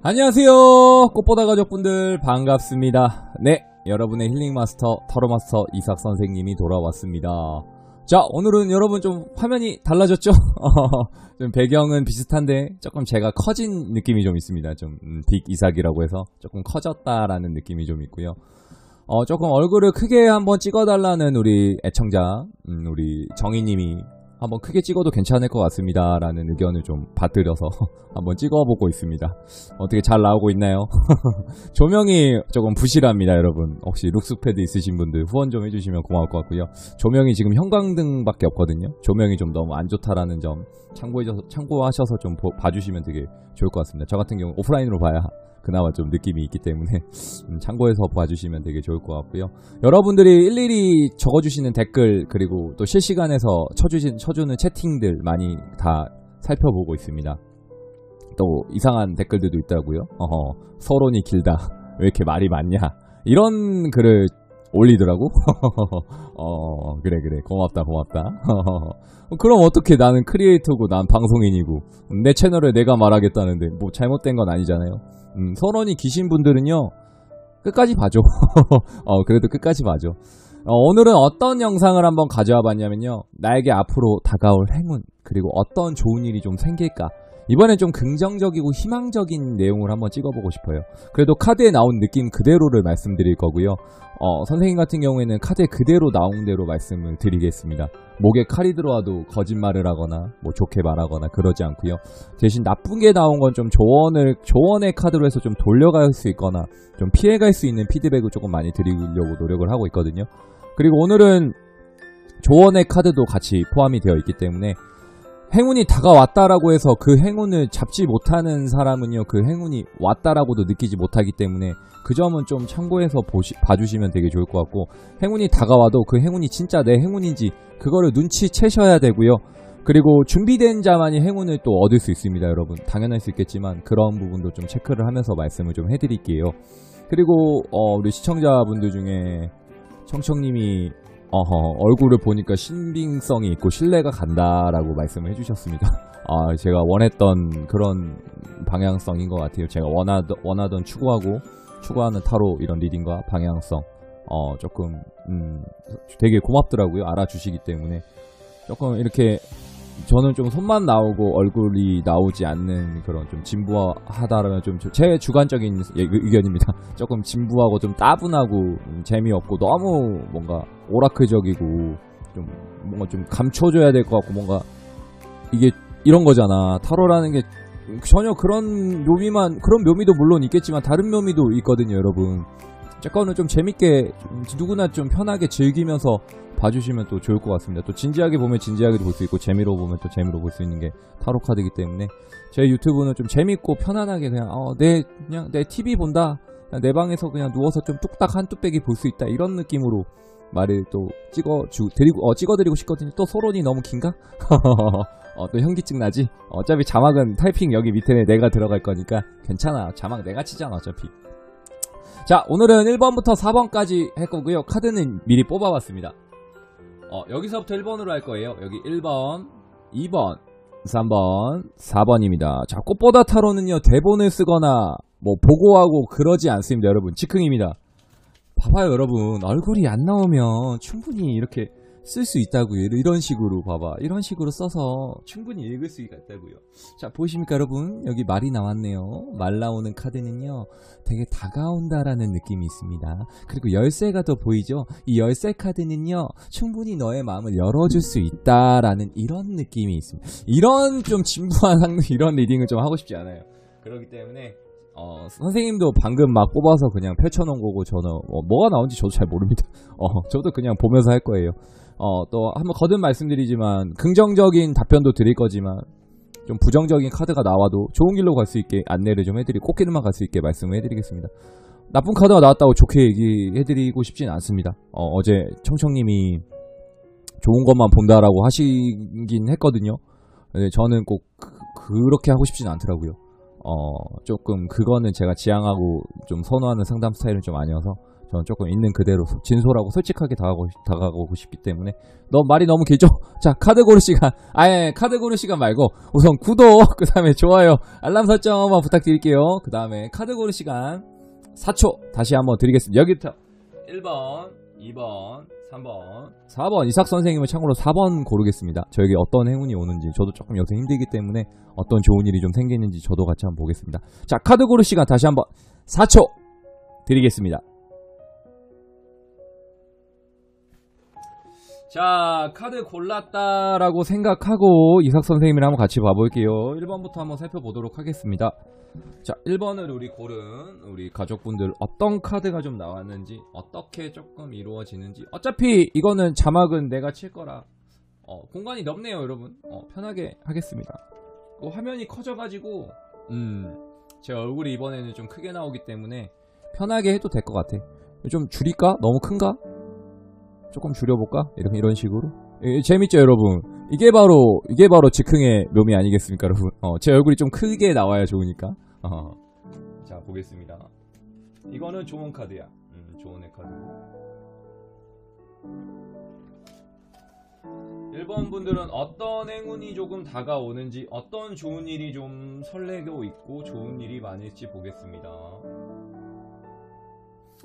안녕하세요, 꽃보다 가족분들 반갑습니다. 네, 여러분의 힐링마스터 타로마스터 이삭 선생님이 돌아왔습니다. 자, 오늘은 여러분 좀 화면이 달라졌죠? 좀 배경은 비슷한데 조금 제가 커진 느낌이 좀 있습니다. 좀 빅 이삭이라고 해서 조금 커졌다라는 느낌이 좀 있고요. 조금 얼굴을 크게 한번 찍어달라는 우리 애청자, 우리 정희님이 한번 크게 찍어도 괜찮을 것 같습니다 라는 의견을 좀 받들여서 한번 찍어보고 있습니다. 어떻게 잘 나오고 있나요? 조명이 조금 부실합니다, 여러분. 혹시 룩스패드 있으신 분들 후원 좀 해주시면 고마울 것 같고요. 조명이 지금 형광등밖에 없거든요. 조명이 좀 너무 안 좋다라는 점 참고하셔서 좀 봐주시면 되게 좋을 것 같습니다. 저 같은 경우 오프라인으로 봐야 그나마 좀 느낌이 있기 때문에 참고해서 봐주시면 되게 좋을 것 같고요. 여러분들이 일일이 적어주시는 댓글, 그리고 또 실시간에서 쳐주는 채팅들 많이 다 살펴보고 있습니다. 또 이상한 댓글들도 있더라고요. 서론이 길다, 왜 이렇게 말이 많냐, 이런 글을 올리더라고. 그래 고맙다. 그럼 어떻게, 나는 크리에이터고 난 방송인이고 내 채널에 내가 말하겠다는데 뭐 잘못된 건 아니잖아요. 서론이 기신 분들은요 끝까지 봐줘. 그래도 끝까지 봐줘. 오늘은 어떤 영상을 한번 가져와 봤냐면요, 나에게 앞으로 다가올 행운, 그리고 어떤 좋은 일이 좀 생길까, 이번엔 좀 긍정적이고 희망적인 내용을 한번 찍어보고 싶어요. 그래도 카드에 나온 느낌 그대로를 말씀드릴 거고요. 선생님 같은 경우에는 카드에 그대로 나온 대로 말씀을 드리겠습니다. 목에 칼이 들어와도 거짓말을 하거나 뭐 좋게 말하거나 그러지 않고요. 대신 나쁜 게 나온 건 좀 조언의 카드로 해서 좀 돌려갈 수 있거나 좀 피해갈 수 있는 피드백을 조금 많이 드리려고 노력을 하고 있거든요. 그리고 오늘은 조언의 카드도 같이 포함이 되어 있기 때문에 행운이 다가왔다라고 해서 그 행운을 잡지 못하는 사람은요, 그 행운이 왔다라고도 느끼지 못하기 때문에 그 점은 좀 참고해서 봐주시면 되게 좋을 것 같고, 행운이 다가와도 그 행운이 진짜 내 행운인지 그거를 눈치채셔야 되고요. 그리고 준비된 자만이 행운을 또 얻을 수 있습니다, 여러분. 당연할 수 있겠지만 그런 부분도 좀 체크를 하면서 말씀을 좀 해드릴게요. 그리고 우리 시청자분들 중에 청청님이 얼굴을 보니까 신빙성이 있고 신뢰가 간다라고 말씀을 해주셨습니다. 제가 원했던 그런 방향성인 것 같아요. 제가 원하던 추구하는 타로 이런 리딩과 방향성, 조금 되게 고맙더라고요. 알아주시기 때문에. 조금 이렇게 저는 좀 손만 나오고 얼굴이 나오지 않는 그런 좀 진부하다라면 좀 제 주관적인 의견입니다. 조금 진부하고 좀 따분하고 재미없고 너무 뭔가 오라클적이고 좀 뭔가 좀 감춰줘야 될 것 같고, 뭔가 이게 이런 거잖아. 타로라는 게 전혀 그런 묘미도 물론 있겠지만 다른 묘미도 있거든요, 여러분. 제 거는 좀 재밌게, 누구나 좀 편하게 즐기면서 봐주시면 또 좋을 것 같습니다. 또 진지하게 보면 진지하게도 볼 수 있고, 재미로 보면 또 재미로 볼 수 있는 게 타로 카드이기 때문에 제 유튜브는 좀 재밌고 편안하게 그냥 그냥 내 TV 본다, 그냥 내 방에서 그냥 누워서 좀 뚝딱 한 뚝배기 볼 수 있다, 이런 느낌으로 말을 또 찍어드리고 싶거든요. 또 서론이 너무 긴가? 또 현기증 나지? 어차피 자막은 타이핑 여기 밑에 내가 들어갈 거니까 괜찮아. 자막 내가 치잖아 어차피. 자, 오늘은 1번부터 4번까지 할 거고요. 카드는 미리 뽑아봤습니다. 여기서부터 1번으로 할 거예요. 여기 1번, 2번, 3번, 4번입니다. 자, 꽃보다 타로는요, 대본을 쓰거나 뭐 보고하고 그러지 않습니다, 여러분. 즉흥입니다. 봐봐요, 여러분. 얼굴이 안 나오면 충분히 이렇게 쓸 수 있다고요. 이런 식으로 봐봐. 이런 식으로 써서 충분히 읽을 수 있다고요. 자, 보이십니까, 여러분? 여기 말이 나왔네요. 말 나오는 카드는요, 되게 다가온다라는 느낌이 있습니다. 그리고 열쇠가 더 보이죠? 이 열쇠 카드는요, 충분히 너의 마음을 열어줄 수 있다라는 이런 느낌이 있습니다. 이런 좀 진부한 이런 리딩을 좀 하고 싶지 않아요. 그렇기 때문에 선생님도 방금 막 뽑아서 그냥 펼쳐놓은 거고, 저는 뭐가 나온지 저도 잘 모릅니다. 저도 그냥 보면서 할 거예요. 또 한번 거듭 말씀드리지만 긍정적인 답변도 드릴 거지만 좀 부정적인 카드가 나와도 좋은 길로 갈 수 있게 안내를 좀 해드리고 꽃길만 갈 수 있게 말씀을 해드리겠습니다. 나쁜 카드가 나왔다고 좋게 얘기해드리고 싶진 않습니다. 어제 청청님이 좋은 것만 본다라고 하시긴 했거든요. 근데 저는 꼭 그렇게 하고 싶진 않더라고요. 조금 그거는 제가 지향하고 좀 선호하는 상담 스타일은 좀 아니어서 저는 조금 있는 그대로 진솔하고 솔직하게 다가가고 싶기 때문에 말이 너무 길죠? 자, 카드 고를 시간. 아예 카드 고를 시간 말고 우선 구독, 그 다음에 좋아요, 알람 설정 한번 부탁드릴게요. 그 다음에 카드 고를 시간 4초 다시 한번 드리겠습니다. 여기부터 1번, 2번, 3번, 4번 이삭 선생님은 참고로 4번 고르겠습니다. 저에게 어떤 행운이 오는지, 저도 조금 요새 힘들기 때문에 어떤 좋은 일이 좀 생기는지 저도 같이 한번 보겠습니다. 자, 카드 고를 시간 다시 한번 4초 드리겠습니다. 자, 카드 골랐다라고 생각하고 이삭 선생님이랑 한번 같이 봐볼게요. 1번부터 한번 살펴보도록 하겠습니다. 자, 1번을 우리 고른 우리 가족분들 어떤 카드가 좀 나왔는지, 어떻게 조금 이루어지는지. 어차피 이거는 자막은 내가 칠 거라 공간이 넓네요 여러분. 편하게 하겠습니다. 화면이 커져가지고 제 얼굴이 이번에는 좀 크게 나오기 때문에 편하게 해도 될 것 같아. 좀 줄일까? 너무 큰가? 조금 줄여볼까? 이런 식으로. 재밌죠 여러분? 이게 바로 즉흥의 묘미 아니겠습니까 여러분? 제 얼굴이 좀 크게 나와야 좋으니까. 자, 보겠습니다. 이거는 좋은 카드야. 좋은 카드. 1번 분들은 어떤 행운이 조금 다가오는지, 어떤 좋은 일이 좀 설레고 있고 좋은 일이 많을지 보겠습니다.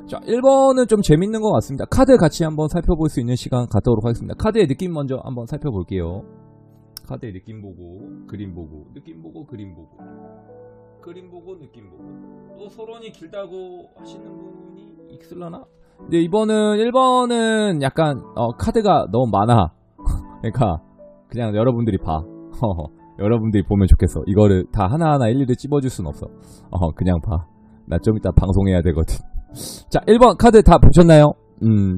자, 1번은 좀 재밌는 것 같습니다. 카드 같이 한번 살펴볼 수 있는 시간 갖도록 하겠습니다. 카드의 느낌 먼저 한번 살펴볼게요. 카드의 느낌 보고, 그림 보고, 느낌 보고, 그림 보고, 그림 보고, 느낌 보고. 또 서론이 길다고 하시는 분이 있을라나? 근데 이번은 1번은 약간 카드가 너무 많아. 그러니까 그냥 여러분들이 봐. 여러분들이 보면 좋겠어. 이거를 다 하나하나 일일이 찝어줄 순 없어. 그냥 봐. 나 좀 이따 방송해야 되거든. 자, 1번 카드 다 보셨나요?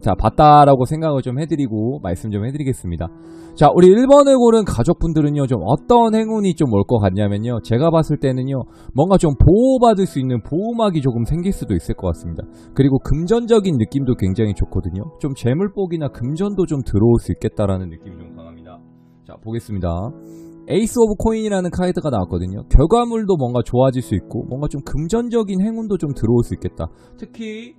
자, 봤다라고 생각을 좀 해드리고 말씀 좀 해드리겠습니다. 자, 우리 1번을 고른 가족분들은요, 좀 어떤 행운이 좀 올 것 같냐면요, 제가 봤을 때는요, 뭔가 좀 보호받을 수 있는 보호막이 조금 생길 수도 있을 것 같습니다. 그리고 금전적인 느낌도 굉장히 좋거든요. 좀 재물복이나 금전도 좀 들어올 수 있겠다라는 느낌이 좀 강합니다. 자, 보겠습니다. 에이스 오브 코인이라는 카드가 나왔거든요. 결과물도 뭔가 좋아질 수 있고, 뭔가 좀 금전적인 행운도 좀 들어올 수 있겠다. 특히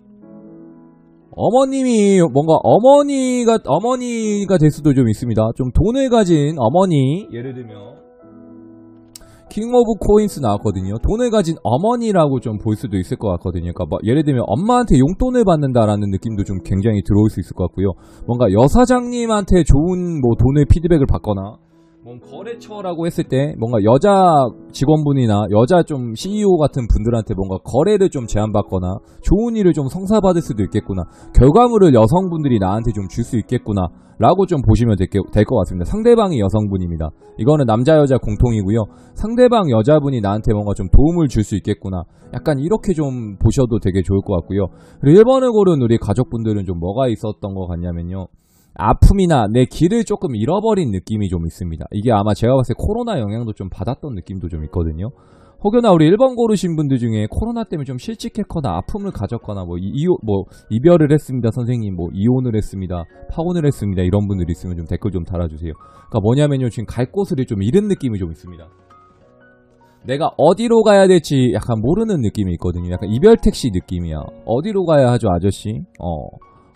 어머님이 뭔가 어머니가 될 수도 좀 있습니다. 좀 돈을 가진 어머니, 예를 들면 킹 오브 코인스 나왔거든요. 돈을 가진 어머니라고 좀 볼 수도 있을 것 같거든요. 그러니까 뭐 예를 들면 엄마한테 용돈을 받는다라는 느낌도 좀 굉장히 들어올 수 있을 것 같고요. 뭔가 여사장님한테 좋은 뭐 돈을 피드백을 받거나, 뭐 거래처라고 했을 때 뭔가 여자 직원분이나 여자 좀 CEO 같은 분들한테 뭔가 거래를 좀 제안받거나 좋은 일을 좀 성사받을 수도 있겠구나, 결과물을 여성분들이 나한테 좀 줄 수 있겠구나 라고 좀 보시면 될 것 같습니다. 상대방이 여성분입니다. 이거는 남자 여자 공통이고요. 상대방 여자분이 나한테 뭔가 좀 도움을 줄 수 있겠구나, 약간 이렇게 좀 보셔도 되게 좋을 것 같고요. 그리고 1번을 고른 우리 가족분들은 좀 뭐가 있었던 것 같냐면요, 아픔이나 내 길을 조금 잃어버린 느낌이 좀 있습니다. 이게 아마 제가 봤을 때 코로나 영향도 좀 받았던 느낌도 좀 있거든요. 혹여나 우리 1번 고르신 분들 중에 코로나 때문에 좀 실직했거나 아픔을 가졌거나 이별을 했습니다 선생님, 이혼을 했습니다, 파혼을 했습니다, 이런 분들 있으면 좀 댓글 좀 달아주세요. 그러니까 뭐냐면요, 지금 갈 곳을 좀 잃은 느낌이 좀 있습니다. 내가 어디로 가야 될지 약간 모르는 느낌이 있거든요. 약간 이별 택시 느낌이야. 어디로 가야 하죠 아저씨?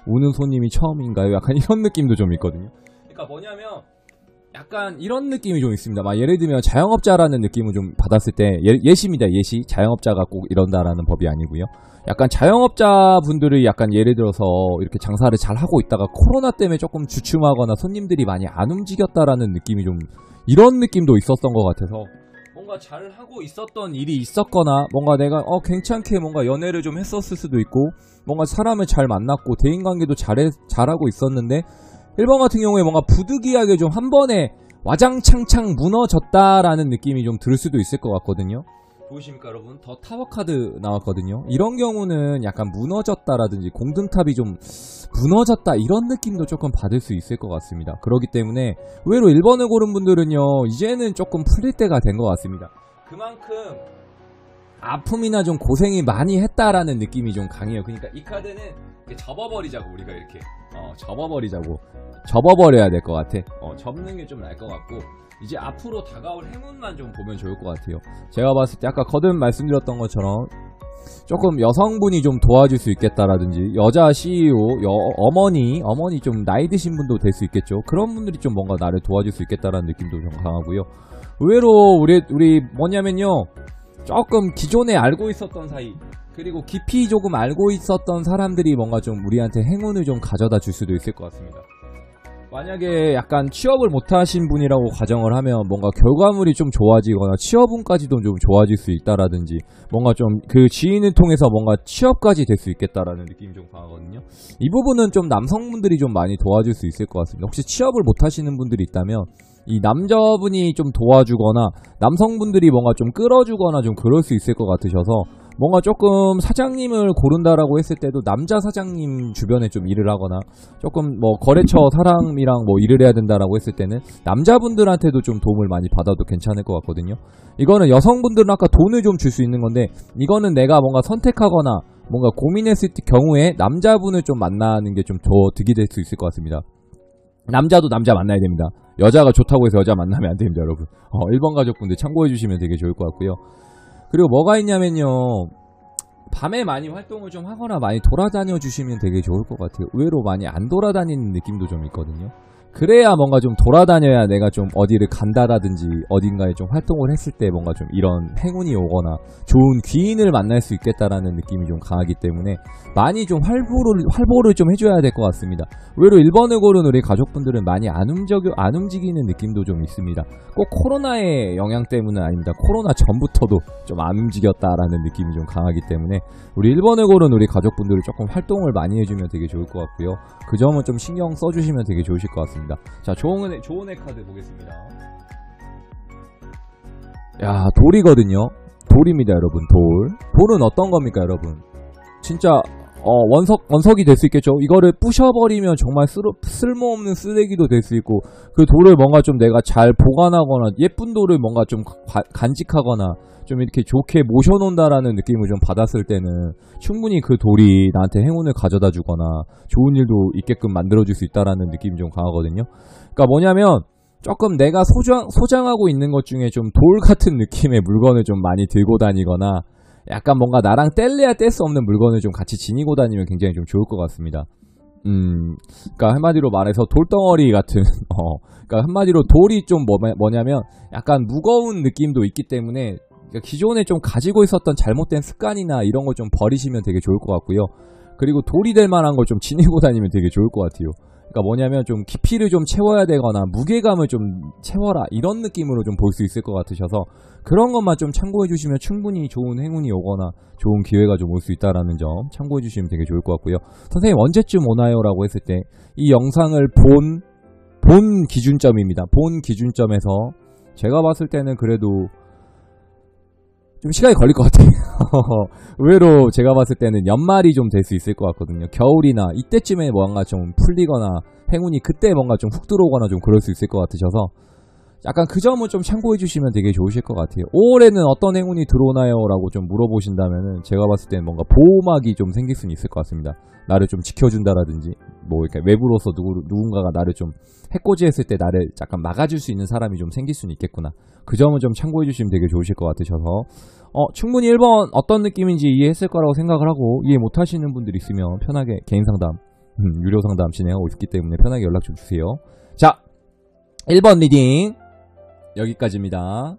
우는 손님이 처음인가요? 약간 이런 느낌도 좀 있거든요. 그러니까 뭐냐면 약간 이런 느낌이 좀 있습니다. 막 예를 들면 자영업자라는 느낌을 좀 받았을 때, 예시입니다. 예시. 자영업자가 꼭 이런다라는 법이 아니고요. 약간 자영업자 분들이 약간 예를 들어서 이렇게 장사를 잘 하고 있다가 코로나 때문에 조금 주춤하거나 손님들이 많이 안 움직였다라는 느낌이 좀, 이런 느낌도 있었던 것 같아서, 뭔가 잘 하고 있었던 일이 있었거나, 뭔가 내가 괜찮게 뭔가 연애를 좀 했었을 수도 있고, 뭔가 사람을 잘 만났고 대인관계도 잘하고 있었는데, 1번 같은 경우에 뭔가 부득이하게 좀 한 번에 와장창창 무너졌다라는 느낌이 좀 들 수도 있을 것 같거든요. 보이십니까 여러분? 더 타워 카드 나왔거든요. 이런 경우는 약간 무너졌다라든지 공든탑이 좀 무너졌다, 이런 느낌도 조금 받을 수 있을 것 같습니다. 그렇기 때문에 의외로 1번을 고른 분들은요, 이제는 조금 풀릴 때가 된 것 같습니다. 그만큼 아픔이나 좀 고생이 많이 했다라는 느낌이 좀 강해요. 그러니까 이 카드는 접어버리자고, 우리가 이렇게 접어버려야 될 것 같아. 접는 게 좀 나을 것 같고, 이제 앞으로 다가올 행운만 좀 보면 좋을 것 같아요. 제가 봤을 때 아까 거듭 말씀드렸던 것처럼 조금 여성분이 좀 도와줄 수 있겠다라든지 여자 CEO, 어머니 좀 나이 드신 분도 될 수 있겠죠. 그런 분들이 좀 뭔가 나를 도와줄 수 있겠다라는 느낌도 좀 강하고요. 의외로 우리 뭐냐면요, 조금 기존에 알고 있었던 사이, 그리고 깊이 조금 알고 있었던 사람들이 뭔가 좀 우리한테 행운을 좀 가져다 줄 수도 있을 것 같습니다. 만약에 약간 취업을 못하신 분이라고 가정을 하면 뭔가 결과물이 좀 좋아지거나 취업운까지도 좀 좋아질 수 있다라든지 뭔가 좀 그 지인을 통해서 뭔가 취업까지 될 수 있겠다라는 느낌이 좀 강하거든요. 이 부분은 좀 남성분들이 좀 많이 도와줄 수 있을 것 같습니다. 혹시 취업을 못하시는 분들이 있다면 이 남자분이 좀 도와주거나 남성분들이 뭔가 좀 끌어주거나 좀 그럴 수 있을 것 같으셔서 뭔가 조금 사장님을 고른다라고 했을 때도 남자 사장님 주변에 좀 일을 하거나 조금 뭐 거래처 사람이랑 뭐 일을 해야 된다라고 했을 때는 남자분들한테도 좀 도움을 많이 받아도 괜찮을 것 같거든요. 이거는 여성분들은 아까 돈을 좀 줄 수 있는 건데 이거는 내가 뭔가 선택하거나 뭔가 고민했을 경우에 남자분을 좀 만나는 게 좀 더 득이 될 수 있을 것 같습니다. 남자도 남자 만나야 됩니다. 여자가 좋다고 해서 여자 만나면 안 됩니다, 여러분. 1번 가족분들 참고해 주시면 되게 좋을 것 같고요. 그리고 뭐가 있냐면요, 밤에 많이 활동을 좀 하거나 많이 돌아다녀 주시면 되게 좋을 것 같아요. 의외로 많이 안 돌아다니는 느낌도 좀 있거든요. 그래야 뭔가 좀 돌아다녀야 내가 좀 어디를 간다라든지 어딘가에 좀 활동을 했을 때 뭔가 좀 이런 행운이 오거나 좋은 귀인을 만날 수 있겠다라는 느낌이 좀 강하기 때문에 많이 좀 활보를 좀 해줘야 될 것 같습니다. 의외로 1번을 고른 우리 가족분들은 많이 안 움직이는 느낌도 좀 있습니다. 꼭 코로나의 영향 때문은 아닙니다. 코로나 전부터도 좀 안 움직였다라는 느낌이 좀 강하기 때문에 우리 1번을 고른 우리 가족분들이 조금 활동을 많이 해주면 되게 좋을 것 같고요. 그 점은 좀 신경 써주시면 되게 좋으실 것 같습니다. 자, 좋은 애 카드 보겠습니다. 야, 돌이거든요. 돌입니다, 여러분. 돌은 어떤 겁니까, 여러분? 진짜 원석이 될 수 있겠죠. 이거를 부셔버리면 정말 쓸모없는 쓰레기도 될 수 있고, 그 돌을 뭔가 좀 내가 잘 보관하거나 예쁜 돌을 뭔가 좀 간직하거나 좀 이렇게 좋게 모셔놓는다라는 느낌을 좀 받았을 때는 충분히 그 돌이 나한테 행운을 가져다 주거나 좋은 일도 있게끔 만들어줄 수 있다라는 느낌이 좀 강하거든요. 그러니까 뭐냐면 조금 내가 소장하고 있는 것 중에 좀 돌 같은 느낌의 물건을 좀 많이 들고 다니거나 약간 뭔가 나랑 뗄래야 뗄 수 없는 물건을 좀 같이 지니고 다니면 굉장히 좀 좋을 것 같습니다. 그러니까 한마디로 말해서 돌덩어리 같은 그러니까 한마디로 돌이 좀 뭐냐면 약간 무거운 느낌도 있기 때문에 그러니까 기존에 좀 가지고 있었던 잘못된 습관이나 이런 거 좀 버리시면 되게 좋을 것 같고요. 그리고 돌이 될 만한 걸 좀 지니고 다니면 되게 좋을 것 같아요. 그러니까 뭐냐면 좀 깊이를 좀 채워야 되거나 무게감을 좀 채워라 이런 느낌으로 좀 볼 수 있을 것 같으셔서 그런 것만 좀 참고해 주시면 충분히 좋은 행운이 오거나 좋은 기회가 좀 올 수 있다라는 점 참고해 주시면 되게 좋을 것 같고요. 선생님 언제쯤 오나요? 라고 했을 때 이 영상을 본 기준점입니다. 본 기준점에서 제가 봤을 때는 그래도 좀 시간이 걸릴 것 같아요. 의외로 제가 봤을 때는 연말이 좀 될 수 있을 것 같거든요. 겨울이나 이때쯤에 뭔가 좀 풀리거나 행운이 그때 뭔가 좀 훅 들어오거나 좀 그럴 수 있을 것 같으셔서 약간 그 점은 좀 참고해 주시면 되게 좋으실 것 같아요. 5월에는 어떤 행운이 들어오나요? 라고 좀 물어보신다면은 제가 봤을 때는 뭔가 보호막이 좀 생길 수는 있을 것 같습니다. 나를 좀 지켜준다라든지 뭐 이렇게 외부로서 누군가가 나를 좀 해코지했을 때 나를 약간 막아줄 수 있는 사람이 좀 생길 수는 있겠구나. 그 점은 좀 참고해 주시면 되게 좋으실 것 같으셔서 충분히 1번 어떤 느낌인지 이해했을 거라고 생각을 하고 이해 못하시는 분들 있으면 편하게 개인 상담, 유료 상담 진행하고 있기 때문에 편하게 연락 좀 주세요. 자, 1번 리딩 여기까지입니다.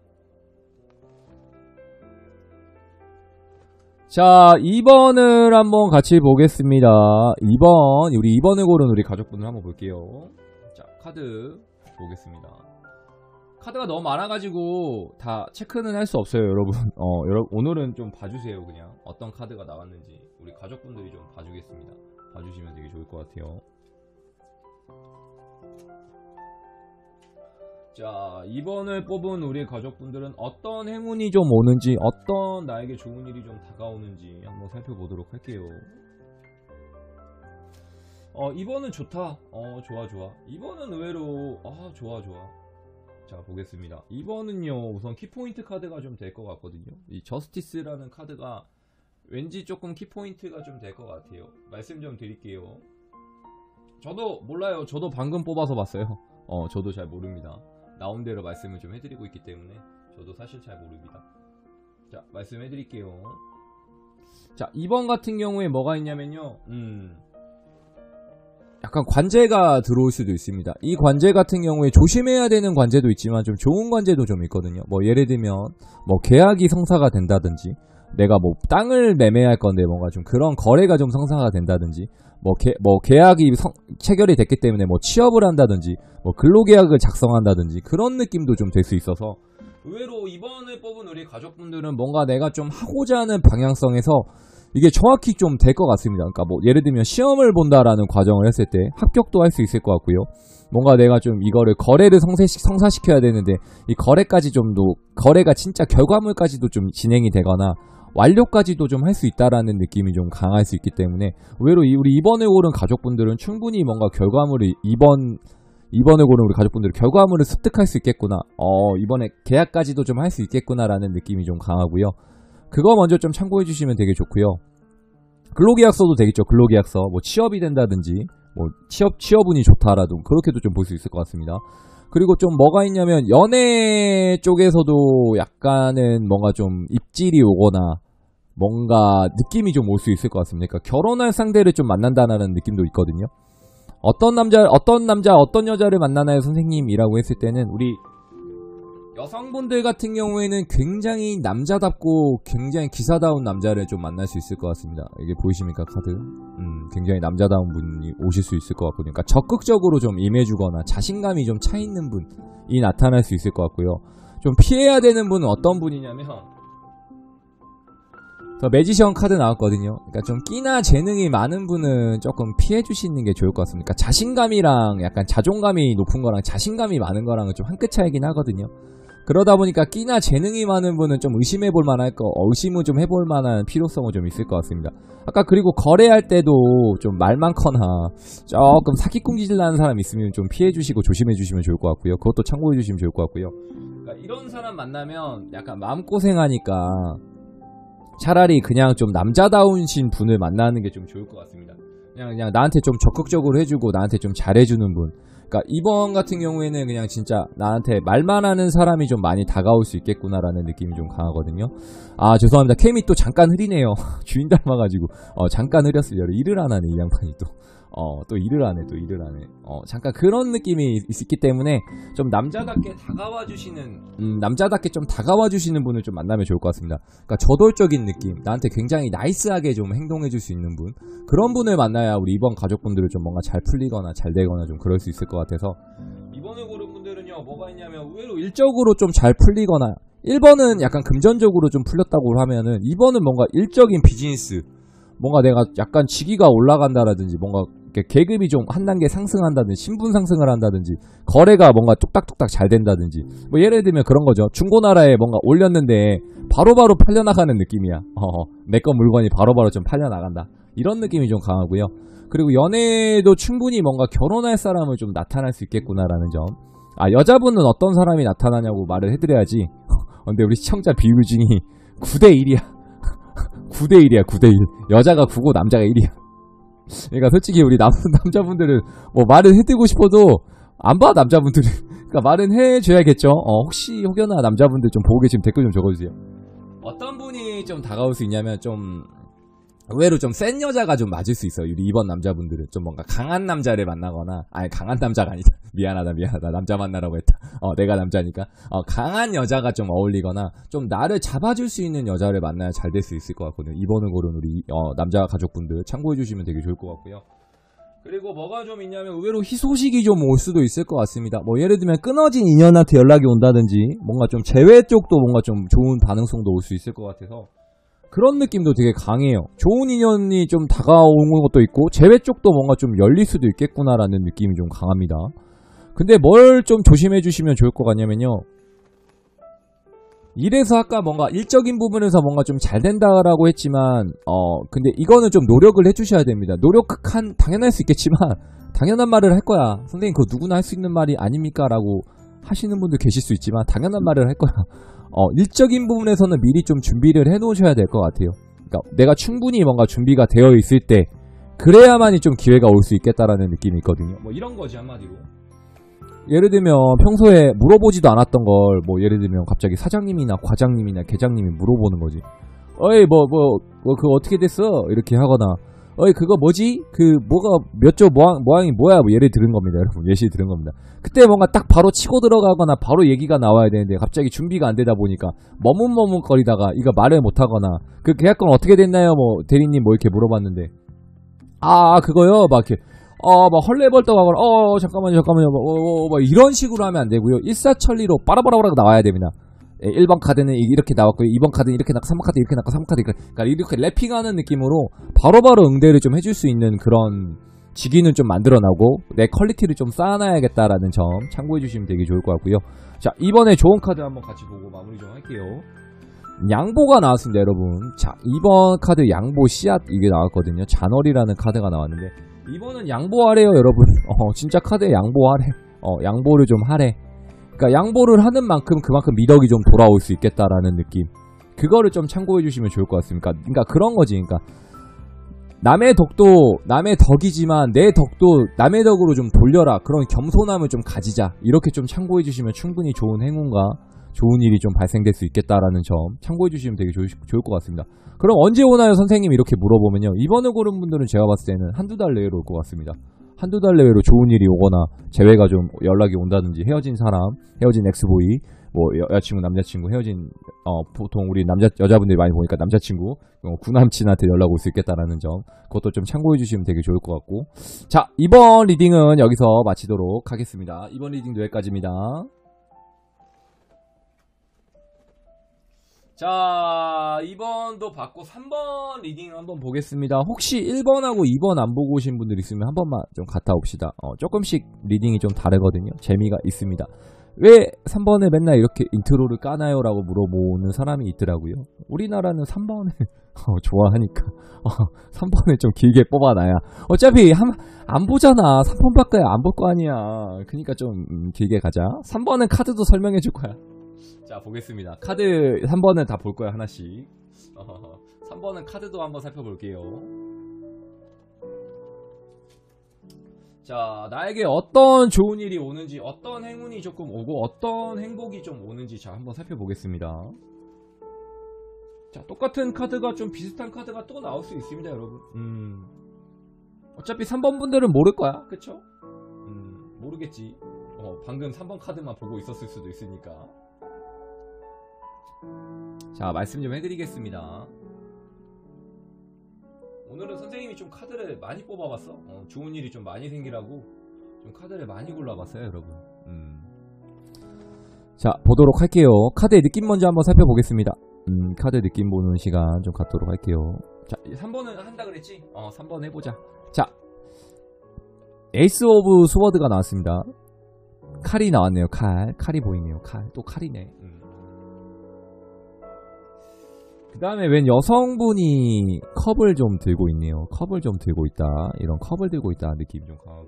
자, 2번을 한번 같이 보겠습니다. 2번, 우리 2번을 고른 우리 가족분을 한번 볼게요. 자, 카드 보겠습니다. 카드가 너무 많아가지고 다 체크는 할 수 없어요, 여러분. 여러분 오늘은 좀 봐주세요. 그냥 어떤 카드가 나왔는지 우리 가족분들이 좀 봐주겠습니다. 봐주시면 되게 좋을 것 같아요. 자, 2번을 뽑은 우리 가족분들은 어떤 행운이 좀 오는지, 어떤 나에게 좋은 일이 좀 다가오는지 한번 살펴보도록 할게요. 2번은 좋다. 좋아. 2번은 의외로 좋아. 자, 보겠습니다. 2번은요, 우선 키포인트 카드가 좀 될 것 같거든요. 이 저스티스라는 카드가 왠지 조금 키포인트가 좀 될 것 같아요. 말씀 좀 드릴게요. 저도 몰라요. 저도 방금 뽑아서 봤어요. 저도 잘 모릅니다. 나온 대로 말씀을 좀 해드리고 있기 때문에 저도 사실 잘 모릅니다. 자, 말씀해드릴게요. 자, 2번 같은 경우에 뭐가 있냐면요. 약간 관제가 들어올 수도 있습니다. 이 관제 같은 경우에 조심해야 되는 관제도 있지만 좀 좋은 관제도 좀 있거든요. 뭐 예를 들면 뭐 계약이 성사가 된다든지, 내가 뭐 땅을 매매할 건데 뭔가 좀 그런 거래가 좀 성사가 된다든지, 뭐 계약이 체결이 됐기 때문에 뭐 취업을 한다든지, 뭐 근로계약을 작성한다든지, 그런 느낌도 좀 될 수 있어서 의외로 이번을 뽑은 우리 가족분들은 뭔가 내가 좀 하고자 하는 방향성에서 이게 정확히 좀 될 것 같습니다. 그러니까 뭐 예를 들면 시험을 본다라는 과정을 했을 때 합격도 할 수 있을 것 같고요. 뭔가 내가 좀 이거를 거래를 성사시켜야 되는데 이 거래까지 거래가 진짜 결과물까지도 좀 진행이 되거나 완료까지도 좀 할 수 있다라는 느낌이 좀 강할 수 있기 때문에 의외로 우리 이번에 고른 가족분들은 충분히 뭔가 결과물을 이번에 고른 우리 가족분들은 결과물을 습득할 수 있겠구나. 이번에 계약까지도 좀 할 수 있겠구나라는 느낌이 좀 강하고요. 그거 먼저 좀 참고해 주시면 되게 좋고요. 근로계약서도 되겠죠. 근로계약서. 뭐 취업이 된다든지, 뭐 취업운이 좋다라도 그렇게도 좀 볼 수 있을 것 같습니다. 그리고 좀 뭐가 있냐면 연애 쪽에서도 약간은 뭔가 좀 입질이 오거나 뭔가 느낌이 좀 올 수 있을 것 같습니다. 그러니까 결혼할 상대를 좀 만난다는 느낌도 있거든요. 어떤 여자를 만나나요 선생님이라고 했을 때는 우리 여성분들 같은 경우에는 굉장히 남자답고 굉장히 기사다운 남자를 좀 만날 수 있을 것 같습니다. 이게 보이십니까 카드? 굉장히 남자다운 분이 오실 수 있을 것 같거든요. 그러니까 적극적으로 좀 임해주거나 자신감이 좀 차 있는 분이 나타날 수 있을 것 같고요. 좀 피해야 되는 분은 어떤 분이냐면 매지션 카드 나왔거든요. 그러니까 좀 끼나 재능이 많은 분은 조금 피해주시는 게 좋을 것 같습니다. 그러니까 자신감이랑 약간 자존감이 높은 거랑 자신감이 많은 거랑은 좀 한 끗 차이긴 하거든요. 그러다 보니까 끼나 재능이 많은 분은 좀 의심해볼 만할 의심을 좀 해볼 만한 필요성은 좀 있을 것 같습니다. 아까 그리고 거래할 때도 좀 말 많거나 조금 사기꾼 짓을 나는 사람 있으면 좀 피해주시고 조심해주시면 좋을 것 같고요. 그것도 참고해주시면 좋을 것 같고요. 그러니까 이런 사람 만나면 약간 마음고생하니까 차라리 그냥 좀 남자다우신 분을 만나는 게 좀 좋을 것 같습니다. 그냥 나한테 좀 적극적으로 해주고 나한테 좀 잘해주는 분. 그러니까 이번 같은 경우에는 그냥 진짜 나한테 말만 하는 사람이 좀 많이 다가올 수 있겠구나라는 느낌이 좀 강하거든요. 아 죄송합니다. 캠이 또 잠깐 흐리네요. 주인 닮아가지고 잠깐 흐렸어요. 일을 안 하네 이 양반이 또. 또 일을 안 해. 잠깐 그런 느낌이 있기 때문에 좀 남자답게 좀 다가와 주시는 분을 좀 만나면 좋을 것 같습니다. 그러니까 저돌적인 느낌, 나한테 굉장히 나이스하게 좀 행동해 줄 수 있는 분, 그런 분을 만나야 우리 이번 가족분들을 좀 뭔가 잘 풀리거나 잘 되거나 좀 그럴 수 있을 것 같아서 이번에 고른 분들은요, 뭐가 있냐면 의외로 일적으로 좀 잘 풀리거나 1번은 약간 금전적으로 좀 풀렸다고 하면은 2번은 뭔가 일적인 비즈니스, 뭔가 내가 약간 직위가 올라간다라든지 뭔가 계급이 좀 한 단계 상승한다든지 신분 상승을 한다든지 거래가 뭔가 뚝딱뚝딱 잘 된다든지 뭐 예를 들면 그런 거죠. 중고나라에 뭔가 올렸는데 바로바로 팔려나가는 느낌이야. 내 거 물건이 바로바로 좀 팔려나간다. 이런 느낌이 좀 강하고요. 그리고 연애도 충분히 뭔가 결혼할 사람을 좀 나타날 수 있겠구나라는 점. 아 여자분은 어떤 사람이 나타나냐고 말을 해드려야지. 근데 우리 시청자 비율 중이 9대1이야. 9대1이야 9대1. 여자가 9고 남자가 1이야. 그러니까 솔직히 우리 남자분들은 뭐 말을 해드리고 싶어도 안 봐 남자분들은. 그러니까 말은 해줘야겠죠. 혹여나 남자분들 좀 보고 계시면 댓글 좀 적어주세요. 어떤 분이 좀 다가올 수 있냐면 좀 의외로 좀 센 여자가 좀 맞을 수 있어요. 우리 이번 남자분들은 좀 뭔가 강한 남자를 만나거나, 아니 강한 남자가 아니다. 미안하다. 남자 만나라고 했다. 내가 남자니까. 강한 여자가 좀 어울리거나 좀 나를 잡아줄 수 있는 여자를 만나야 잘 될 수 있을 것 같거든요. 이번을 고른 우리 남자 가족분들 참고해 주시면 되게 좋을 것 같고요. 그리고 뭐가 좀 있냐면 의외로 희소식이 좀 올 수도 있을 것 같습니다. 뭐 예를 들면 끊어진 인연한테 연락이 온다든지 뭔가 좀 재회 쪽도 뭔가 좀 좋은 반응성도 올 수 있을 것 같아서 그런 느낌도 되게 강해요. 좋은 인연이 좀 다가오는 것도 있고 재회 쪽도 뭔가 좀 열릴 수도 있겠구나라는 느낌이 좀 강합니다. 근데 뭘 좀 조심해 주시면 좋을 것 같냐면요, 이래서 아까 뭔가 일적인 부분에서 뭔가 좀 잘 된다라고 했지만 근데 이거는 좀 노력을 해주셔야 됩니다. 당연할 수 있겠지만 당연한 말을 할 거야. 선생님 그거 누구나 할 수 있는 말이 아닙니까? 라고 하시는 분도 계실 수 있지만 당연한 말을 할 거야. 일적인 부분에서는 미리 좀 준비를 해 놓으셔야 될 것 같아요. 그러니까 내가 충분히 뭔가 준비가 되어 있을 때 그래야만이 좀 기회가 올 수 있겠다라는 느낌이 있거든요. 뭐 이런 거지 한마디로. 예를 들면 평소에 물어보지도 않았던 걸 뭐 예를 들면 갑자기 사장님이나 과장님이나 계장님이 물어보는 거지. 어이 그거 어떻게 됐어? 이렇게 하거나 어이 그거 뭐지? 그 뭐가 몇 조 모양이 뭐야? 뭐 예를 들은 겁니다 여러분. 예시 들은 겁니다. 그때 뭔가 딱 바로 치고 들어가거나 바로 얘기가 나와야 되는데 갑자기 준비가 안 되다 보니까 머뭇머뭇거리다가 이거 말을 못 하거나 그 계약건 어떻게 됐나요? 뭐 대리님 뭐 이렇게 물어봤는데 그거요? 막 이렇게 막 헐레벌떡하거나 잠깐만요 막 이런 식으로 하면 안 되고요. 일사천리로 빠라바라바라 나와야 됩니다. 1번 카드는 이렇게 나왔고요. 2번 카드는 이렇게 나왔고 3번 카드 이렇게 나왔고 3번 카드 그러니까 이렇게 래핑하는 느낌으로 바로바로 응대를 좀 해줄 수 있는 그런 직위는 좀 만들어나고 내 퀄리티를 좀 쌓아놔야겠다라는 점 참고해 주시면 되게 좋을 것 같고요. 자, 이번에 좋은 카드 한번 같이 보고 마무리 좀 할게요. 양보가 나왔습니다 여러분. 자, 2번 카드 양보 씨앗 이게 나왔거든요. 잔월이라는 카드가 나왔는데 이번은 양보하래요 여러분. 진짜 카드에 양보하래. 양보를 좀 하래. 그러니까 양보를 하는 만큼 그만큼 미덕이 좀 돌아올 수 있겠다라는 느낌. 그거를 좀 참고해 주시면 좋을 것 같습니다. 그러니까 그런 거지. 그러니까 남의 덕도 남의 덕이지만 내 덕도 남의 덕으로 좀 돌려라. 그런 겸손함을 좀 가지자. 이렇게 좀 참고해 주시면 충분히 좋은 행운과 좋은 일이 좀 발생될 수 있겠다라는 점 참고해 주시면 되게 좋을 것 같습니다. 그럼 언제 오나요 선생님? 이렇게 물어보면요. 이번을 고른 분들은 제가 봤을 때는 한두 달 내외로 올 것 같습니다. 한두 달 내외로 좋은 일이 오거나 재회가 좀 연락이 온다든지 헤어진 사람, 헤어진 엑스보이, 뭐 여자친구, 남자친구, 헤어진 보통 우리 여자분들이 많이 보니까 남자친구, 구남친한테 연락 올 수 있겠다라는 점 그것도 좀 참고해 주시면 되게 좋을 것 같고. 자, 이번 리딩은 여기서 마치도록 하겠습니다. 이번 리딩도 여기까지입니다. 자, 2번도 받고 3번 리딩 한번 보겠습니다. 혹시 1번하고 2번 안 보고 오신 분들 있으면 한 번만 좀 갔다 옵시다. 조금씩 리딩이 좀 다르거든요. 재미가 있습니다. 왜 3번에 맨날 이렇게 인트로를 까나요? 라고 물어보는 사람이 있더라고요. 우리나라는 3번을 좋아하니까 3번을 좀 길게 뽑아놔야 어차피 안 보잖아. 3번밖에 안 볼 거 아니야. 그러니까 좀 길게 가자. 3번은 카드도 설명해 줄 거야. 자, 보겠습니다. 카드 3번은 다 볼 거야 하나씩. 3번은 카드도 한번 살펴볼게요. 자, 나에게 어떤 좋은 일이 오는지, 어떤 행운이 조금 오고 어떤 행복이 좀 오는지 자 한번 살펴보겠습니다. 자, 똑같은 카드가 좀 비슷한 카드가 또 나올 수 있습니다 여러분. 어차피 3번 분들은 모를 거야, 그쵸? 모르겠지. 방금 3번 카드만 보고 있었을 수도 있으니까. 자, 말씀 좀 해드리겠습니다. 오늘은 선생님이 좀 카드를 많이 뽑아봤어. 좋은 일이 좀 많이 생기라고 좀 카드를 많이 골라봤어요 여러분. 자, 보도록 할게요. 카드의 느낌 먼저 한번 살펴보겠습니다. 카드 느낌 보는 시간 좀 갖도록 할게요. 자, 3번은 한다 그랬지? 3번 해보자. 자, 에이스 오브 스워드가 나왔습니다. 칼이 나왔네요. 칼이 보이네요. 또 칼이네. 그 다음에 웬 여성분이 컵을 좀 들고 있네요. 컵을 좀 들고 있다. 이런 컵을 들고 있다 느낌이 좀 강하고.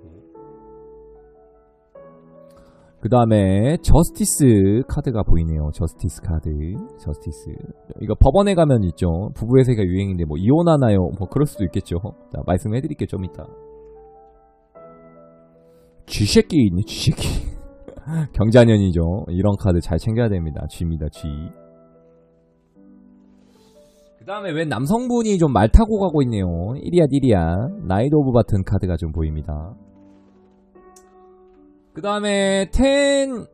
그 다음에 저스티스 카드가 보이네요. 저스티스 카드. 저스티스. 이거 법원에 가면 있죠. 부부의 세가 유행인데 뭐 이혼하나요? 뭐 그럴 수도 있겠죠. 자, 말씀해드릴게요. 좀 이따. 쥐새끼 있네. 쥐새끼. 경자년이죠. 이런 카드 잘 챙겨야 됩니다. 쥐입니다. 쥐. 그 다음에 웬 남성분이 좀 말 타고 가고 있네요. 이리야 나이트 오브 바튼 카드가 좀 보입니다. 그 다음에 10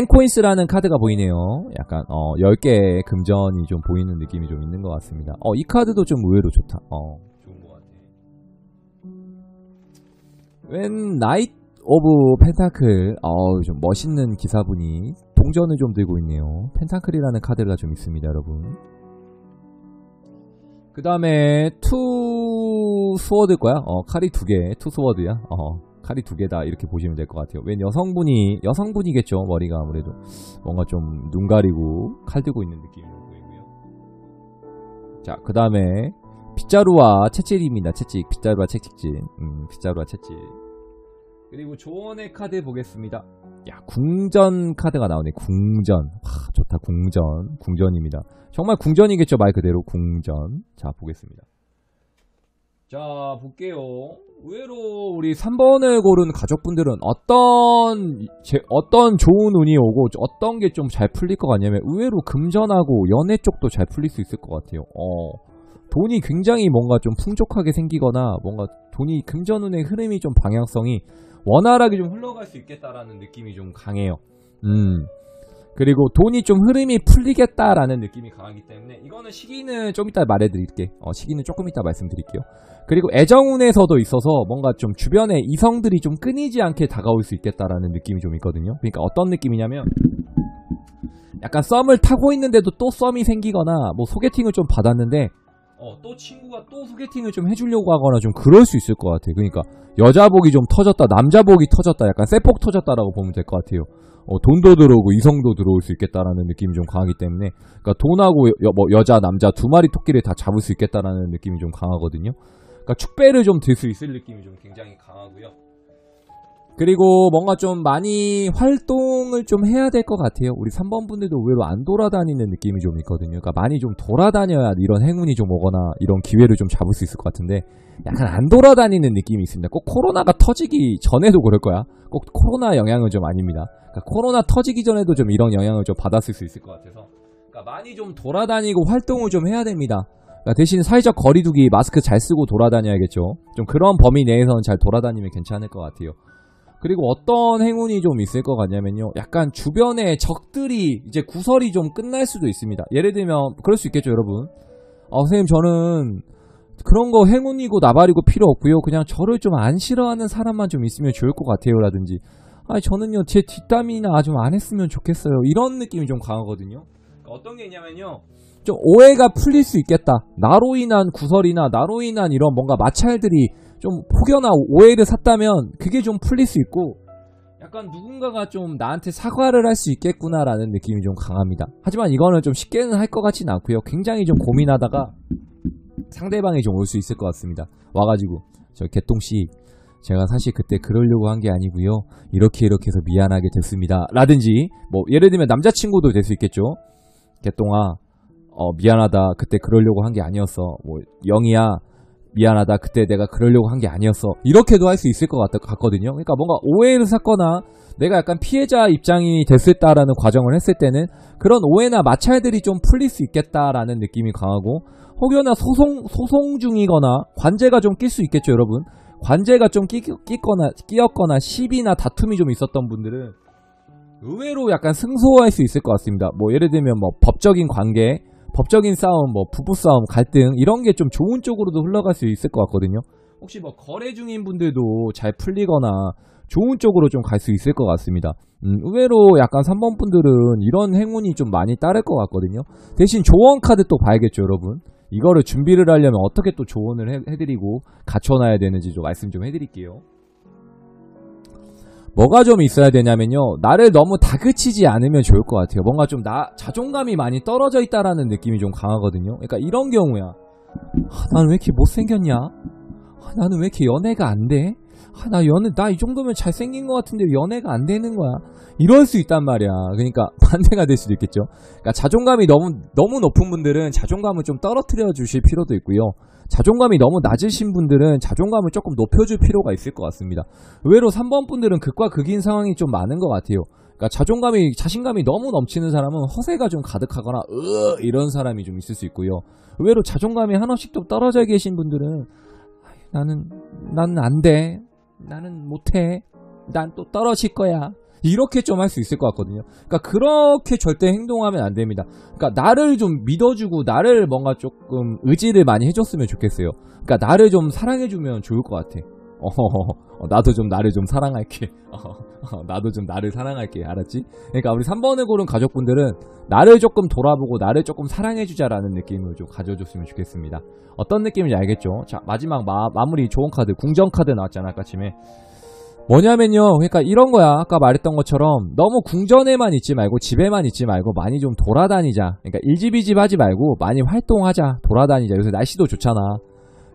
코인스라는 카드가 보이네요. 약간 10개의 금전이 좀 보이는 느낌이 좀 있는 것 같습니다. 이 카드도 좀 의외로 좋다. 좋은 것 같아. 웬 나이트 오브 펜타클. 좀 멋있는 기사분이 동전을 좀 들고 있네요. 펜타클이라는 카드가 좀 있습니다 여러분. 그 다음에 투 스워드 거야? 칼이 2개, 투 스워드야? 칼이 2개다 이렇게 보시면 될 것 같아요. 웬 여성분이겠죠. 머리가 아무래도 뭔가 좀 눈 가리고 칼 들고 있는 느낌이 보이고요. 자, 그 다음에 빗자루와 채찍입니다. 빗자루와 채찍질. 빗자루와 채찍. 그리고 조언의 카드 보겠습니다. 야, 궁전 카드가 나오네. 궁전. 와, 좋다. 궁전입니다. 정말 궁전이겠죠. 말 그대로 궁전. 자, 보겠습니다. 자, 볼게요. 의외로 우리 3번을 고른 가족분들은 어떤 좋은 운이 오고 어떤 게 좀 잘 풀릴 것 같냐면 의외로 금전하고 연애 쪽도 잘 풀릴 수 있을 것 같아요. 돈이 굉장히 뭔가 좀 풍족하게 생기거나 뭔가 돈이 금전운의 흐름이 좀 방향성이 원활하게 좀 흘러갈 수 있겠다라는 느낌이 좀 강해요. 그리고 돈이 좀 흐름이 풀리겠다라는 느낌이 강하기 때문에 이거는 시기는 좀 이따 말해드릴게. 시기는 조금 이따 말씀드릴게요. 그리고 애정운에서도 있어서 뭔가 좀 주변에 이성들이 좀 끊이지 않게 다가올 수 있겠다라는 느낌이 좀 있거든요. 그러니까 어떤 느낌이냐면 약간 썸을 타고 있는데도 또 썸이 생기거나 뭐 소개팅을 좀 받았는데 또 친구가 또 소개팅을 좀 해주려고 하거나 좀 그럴 수 있을 것 같아요. 그러니까 여자복이 좀 터졌다, 남자복이 터졌다, 약간 세폭 터졌다라고 보면 될 것 같아요. 돈도 들어오고 이성도 들어올 수 있겠다라는 느낌이 좀 강하기 때문에 그러니까 돈하고 여자, 남자 두 마리 토끼를 다 잡을 수 있겠다라는 느낌이 좀 강하거든요. 그러니까 축배를 좀 들 수 있을 느낌이 좀 굉장히 강하고요. 그리고 뭔가 좀 많이 활동을 좀 해야 될 것 같아요. 우리 3번 분들도 의외로 안 돌아다니는 느낌이 좀 있거든요. 그러니까 많이 좀 돌아다녀야 이런 행운이 좀 오거나 이런 기회를 좀 잡을 수 있을 것 같은데 약간 안 돌아다니는 느낌이 있습니다. 꼭 코로나가 터지기 전에도 그럴 거야. 꼭 코로나 영향은 좀 아닙니다. 그러니까 코로나 터지기 전에도 좀 이런 영향을 좀 받았을 수 있을 것 같아서 그러니까 많이 좀 돌아다니고 활동을 좀 해야 됩니다. 그러니까 대신 사회적 거리두기 마스크 잘 쓰고 돌아다녀야겠죠. 좀 그런 범위 내에서는 잘 돌아다니면 괜찮을 것 같아요. 그리고 어떤 행운이 좀 있을 것 같냐면요. 약간 주변에 적들이 이제 구설이 좀 끝날 수도 있습니다. 예를 들면 그럴 수 있겠죠, 여러분. 선생님 저는 그런 거 행운이고 나발이고 필요 없고요. 그냥 저를 좀 안 싫어하는 사람만 좀 있으면 좋을 것 같아요. 라든지 저는요 제 뒷담이나 좀 안 했으면 좋겠어요. 이런 느낌이 좀 강하거든요. 그러니까 어떤 게 있냐면요. 좀 오해가 풀릴 수 있겠다. 나로 인한 구설이나 나로 인한 이런 뭔가 마찰들이 좀 혹여나 오해를 샀다면 그게 좀 풀릴 수 있고 약간 누군가가 좀 나한테 사과를 할 수 있겠구나라는 느낌이 좀 강합니다. 하지만 이거는 좀 쉽게는 할 것 같지는 않고요. 굉장히 좀 고민하다가 상대방이 좀 올 수 있을 것 같습니다. 와가지고 저 개똥씨 제가 사실 그때 그러려고 한 게 아니고요. 이렇게 해서 미안하게 됐습니다. 라든지 뭐 예를 들면 남자친구도 될 수 있겠죠. 개똥아 미안하다. 그때 그러려고 한 게 아니었어. 뭐 영희야 미안하다. 그때 내가 그러려고 한 게 아니었어. 이렇게도 할 수 있을 것 같거든요. 그러니까 뭔가 오해를 샀거나 내가 약간 피해자 입장이 됐었다라는 과정을 했을 때는 그런 오해나 마찰들이 좀 풀릴 수 있겠다라는 느낌이 강하고 혹여나 소송 중이거나 관제가 좀 낄 수 있겠죠, 여러분. 관제가 좀 끼었거나 시비나 다툼이 좀 있었던 분들은 의외로 약간 승소할 수 있을 것 같습니다. 뭐 예를 들면 뭐 법적인 관계, 법적인 싸움, 뭐 부부싸움, 갈등 이런 게 좀 좋은 쪽으로도 흘러갈 수 있을 것 같거든요. 혹시 뭐 거래 중인 분들도 잘 풀리거나 좋은 쪽으로 좀 갈 수 있을 것 같습니다. 의외로 약간 3번 분들은 이런 행운이 좀 많이 따를 것 같거든요. 대신 조언 카드 또 봐야겠죠, 여러분. 이거를 준비를 하려면 어떻게 또 조언을 해드리고 갖춰놔야 되는지 좀 말씀 좀 해드릴게요. 뭐가 좀 있어야 되냐면요. 나를 너무 다그치지 않으면 좋을 것 같아요. 뭔가 좀 자존감이 많이 떨어져 있다라는 느낌이 좀 강하거든요. 그러니까 이런 경우야. 나는 왜 이렇게 못생겼냐? 나는 왜 이렇게 연애가 안 돼? 나 이 정도면 잘생긴 것 같은데 연애가 안 되는 거야. 이럴 수 있단 말이야. 그러니까 반대가 될 수도 있겠죠. 그러니까 자존감이 너무 높은 분들은 자존감을 좀 떨어뜨려 주실 필요도 있고요. 자존감이 너무 낮으신 분들은 자존감을 조금 높여줄 필요가 있을 것 같습니다. 의외로 3번 분들은 극과 극인 상황이 좀 많은 것 같아요. 그러니까 자신감이 너무 넘치는 사람은 허세가 좀 가득하거나 이런 사람이 좀 있을 수 있고요. 의외로 자존감이 한없씩 좀 떨어져 계신 분들은 나는 안 돼. 나는 못해. 난 또 떨어질 거야. 이렇게 좀 할 수 있을 것 같거든요. 그러니까 그렇게 절대 행동하면 안 됩니다. 그러니까 나를 좀 믿어주고 나를 뭔가 조금 의지를 많이 해줬으면 좋겠어요. 그러니까 나를 좀 사랑해주면 좋을 것 같아. 나도 좀 나를 좀 사랑할게. 나도 좀 나를 사랑할게. 알았지? 그러니까 우리 3번을 고른 가족분들은 나를 조금 돌아보고 나를 조금 사랑해주자라는 느낌을 좀 가져줬으면 좋겠습니다. 어떤 느낌인지 알겠죠? 자, 마지막 마무리 좋은 카드, 궁전 카드 나왔잖아, 아까 침에. 뭐냐면요. 그러니까 이런 거야. 아까 말했던 것처럼 너무 궁전에만 있지 말고 집에만 있지 말고 많이 좀 돌아다니자. 그러니까 일집이집 하지 말고 많이 활동하자. 돌아다니자. 요새 날씨도 좋잖아.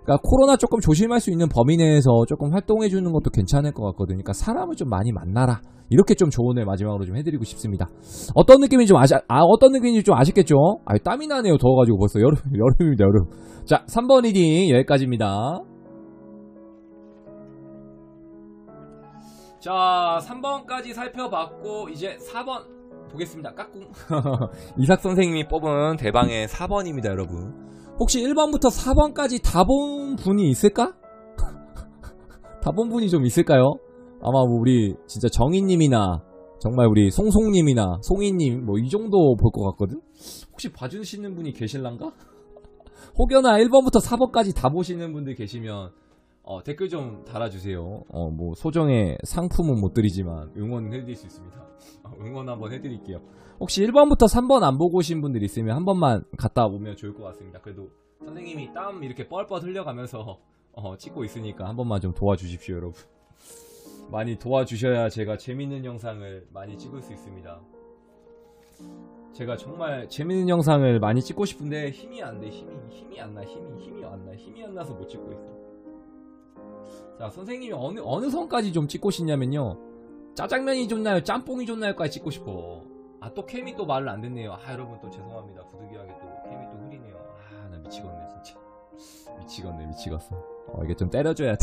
그러니까 코로나 조금 조심할 수 있는 범위 내에서 조금 활동해주는 것도 괜찮을 것 같거든요. 그러니까 사람을 좀 많이 만나라. 이렇게 좀 조언을 마지막으로 좀 해드리고 싶습니다. 어떤 느낌인지 좀 아시겠죠? 땀이 나네요. 더워가지고 벌써 여름입니다, 여름. 자, 3번 리딩 여기까지입니다. 자, 3번까지 살펴봤고 이제 4번 보겠습니다. 까꿍. 이삭 선생님이 뽑은 대방의 4번입니다, 여러분. 혹시 1번부터 4번까지 다 본 분이 있을까? 다 본 분이 좀 있을까요? 아마 우리 진짜 정희님이나 정말 우리 송송님이나 송이님 뭐 이 정도 볼 것 같거든? 혹시 봐주시는 분이 계실란가? 혹여나 1번부터 4번까지 다 보시는 분들 계시면 댓글 좀 달아주세요. 뭐 소정의 상품은 못 드리지만 응원 해드릴 수 있습니다. 응원 한번 해드릴게요. 혹시 1번부터 3번 안 보고 오신 분들 있으면 한 번만 갔다 오면 좋을 것 같습니다. 그래도 선생님이 땀 이렇게 뻘뻘 흘려가면서 찍고 있으니까 한 번만 좀 도와주십시오, 여러분. 많이 도와주셔야 제가 재밌는 영상을 많이 찍을 수 있습니다. 제가 정말 재밌는 영상을 많이 찍고 싶은데 힘이 안 돼. 힘이 안 나. 힘이 안 나서 못 찍고 있어. 자, 선생님이 어느 선까지 좀 찍고 싶냐면요. 짜장면이 좋나요? 짬뽕이 좋나요?까지 찍고 싶어. 아, 또 캠이 또 말을 안 듣네요. 아, 여러분 또 죄송합니다. 부득이하게 또 캠이 또 흐리네요. 아, 나 미치겠네 진짜. 미치겠어. 이게 좀 때려줘야 돼.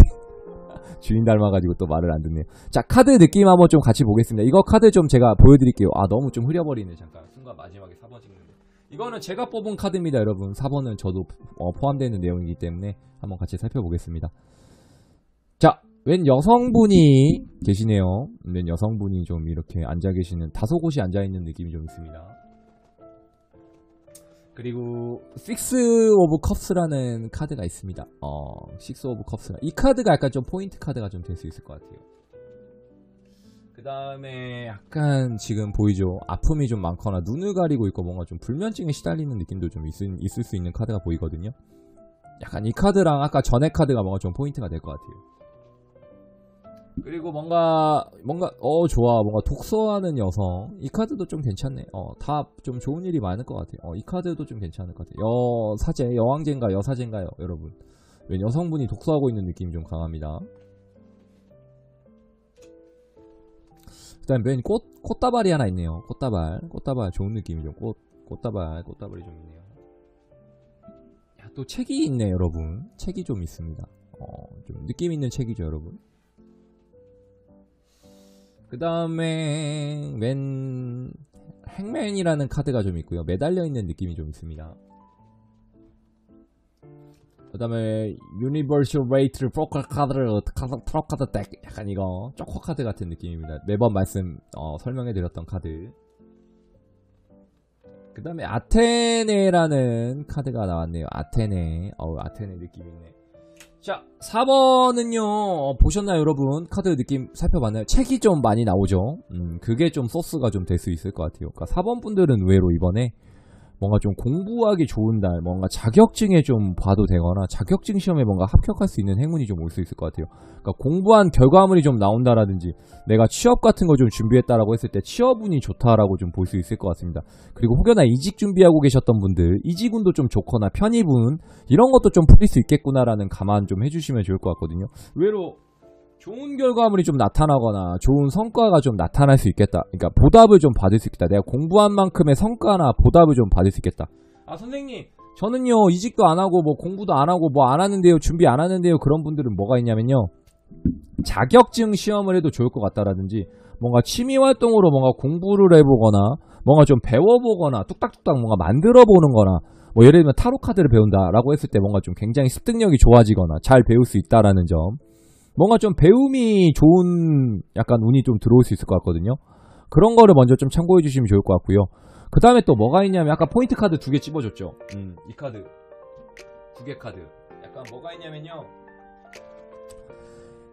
주인 닮아가지고 또 말을 안 듣네요. 자, 카드 느낌 한번 좀 같이 보겠습니다. 이거 카드 좀 제가 보여드릴게요. 아, 너무 좀 흐려버리네. 잠깐 순간 마지막에 4번 찍는데. 이거는 제가 뽑은 카드입니다, 여러분. 4번은 저도 포함되어 있는 내용이기 때문에 한번 같이 살펴보겠습니다. 자, 웬 여성분이 계시네요. 웬 여성분이 좀 이렇게 앉아 계시는, 다소곳이 앉아있는 느낌이 좀 있습니다. 그리고 식스 오브 컵스라는 카드가 있습니다. 식스 오브 컵스. 이 카드가 약간 좀 포인트 카드가 좀 될 수 있을 것 같아요. 그 다음에 약간 지금 보이죠? 아픔이 좀 많거나 눈을 가리고 있고 뭔가 좀 불면증에 시달리는 느낌도 좀 있을 수 있는 카드가 보이거든요. 약간 이 카드랑 아까 전에 카드가 뭔가 좀 포인트가 될 것 같아요. 그리고 뭔가 좋아. 뭔가 독서하는 여성. 이 카드도 좀 괜찮네. 다 좀 좋은 일이 많을 것 같아요. 이 카드도 좀 괜찮을 것 같아요. 여사제, 여왕제인가 여사제인가요, 여러분? 왜 여성분이 독서하고 있는 느낌이 좀 강합니다. 그 다음에 맨 꽃다발이 하나 있네요. 꽃다발 좋은 느낌이 좀 꽃다발이 좀 있네요. 야, 또 책이 있네, 여러분. 책이 좀 있습니다. 좀 느낌 있는 책이죠, 여러분. 그 다음에 맨 행맨이라는 카드가 좀 있고요. 매달려 있는 느낌이 좀 있습니다. 그 다음에 유니버셜 레이트를 포컬 카드를 트럭 카드 덱, 약간 이거 쪼커 카드 같은 느낌입니다. 매번 설명해드렸던 카드. 그 다음에 아테네라는 카드가 나왔네요. 아테네 느낌 있네. 자, 4번은요, 보셨나요, 여러분? 카드 느낌 살펴봤나요? 책이 좀 많이 나오죠? 그게 좀 소스가 좀 될 수 있을 것 같아요. 그러니까 4번 분들은 의외로 이번에 뭔가 좀 공부하기 좋은 달, 뭔가 자격증에 좀 봐도 되거나 자격증 시험에 뭔가 합격할 수 있는 행운이 좀 올 수 있을 것 같아요. 그러니까 공부한 결과물이 좀 나온다라든지 내가 취업 같은 거 좀 준비했다라고 했을 때 취업운이 좋다라고 좀 볼 수 있을 것 같습니다. 그리고 혹여나 이직 준비하고 계셨던 분들, 이직운도 좀 좋거나 편입운 이런 것도 좀 풀릴 수 있겠구나라는 감안 좀 해주시면 좋을 것 같거든요. 의외로 좋은 결과물이 좀 나타나거나 좋은 성과가 좀 나타날 수 있겠다. 그러니까 보답을 좀 받을 수 있겠다. 내가 공부한 만큼의 성과나 보답을 좀 받을 수 있겠다. 아, 선생님, 저는요 이직도 안 하고 뭐 공부도 안 하고 뭐 안 하는데요, 준비 안 하는데요. 그런 분들은 뭐가 있냐면요, 자격증 시험을 해도 좋을 것 같다라든지 뭔가 취미활동으로 뭔가 공부를 해보거나 뭔가 좀 배워보거나 뚝딱뚝딱 뭔가 만들어보는 거나 뭐 예를 들면 타로 카드를 배운다라고 했을 때 뭔가 좀 굉장히 습득력이 좋아지거나 잘 배울 수 있다라는 점, 뭔가 좀 배움이 좋은 약간 운이 좀 들어올 수 있을 것 같거든요. 그런 거를 먼저 좀 참고해 주시면 좋을 것 같고요. 그 다음에 또 뭐가 있냐면 아까 포인트 카드 2개 찝어줬죠. 이 카드 2개 카드 약간 뭐가 있냐면요,